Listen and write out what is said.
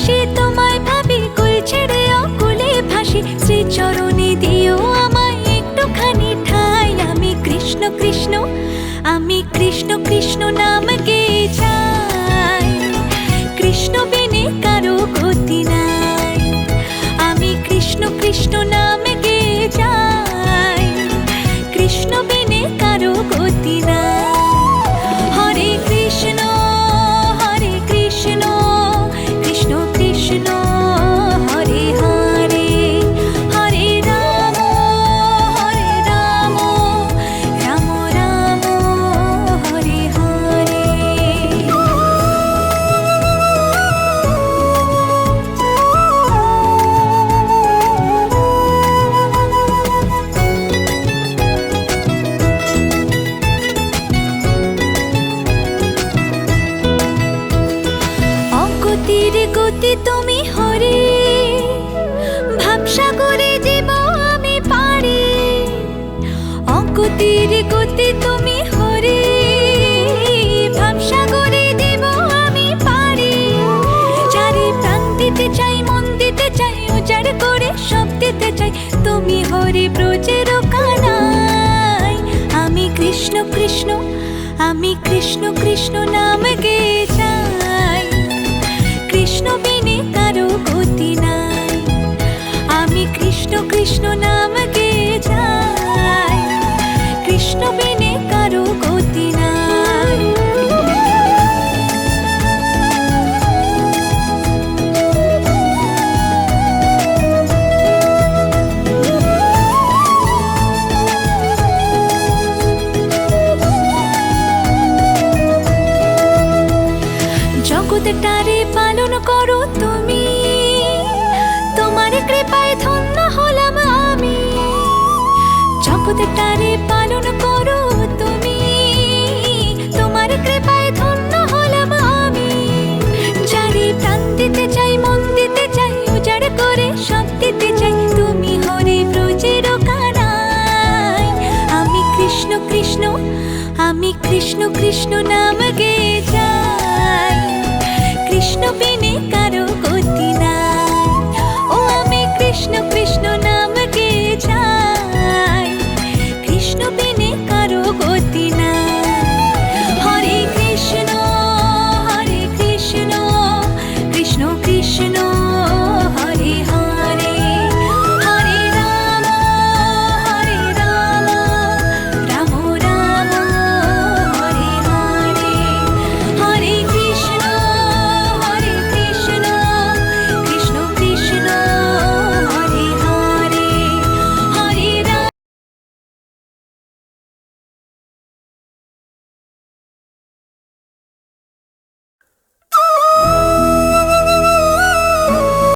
হাসি তোমায় ভাবি, কুল ছেড়ে অকুলে ভাসি, শ্রীচরণে দিও আমায় একটুখানি ঠাঁই। আমি কৃষ্ণ কৃষ্ণ, আমি কৃষ্ণ কৃষ্ণ নাম গেয়ে যাই, কৃষ্ণ বিনে কারো গতি নাই। আমি কৃষ্ণ কৃষ্ণ নাম গেয়ে যাই, কৃষ্ণ বিনে কারো গতি নাই। হরে কৃষ্ণ হরে কৃষ্ণ, কৃষ্ণ কৃষ্ণ হরে হরে, হরে রাম রাম রাম হরে হরে। অগতির গতি তুমি হরে, ভাবসাগরে জীব আমি পারি। অগতির গতি তুমি হরে, ভাবসাগরে জীব আমি পারি। চারি প্রাণ দিতে চাই, মন দিতে চাই, উজাড় করে সব দিতে চাই, তুমি হরি ব্রজের কানাই। আমি কৃষ্ণ কৃষ্ণ, আমি কৃষ্ণ কৃষ্ণ নাম গেয়ে যাই, কৃষ্ণ বিনে কারো গতি নাই। আমি কৃষ্ণ কৃষ্ণ নাম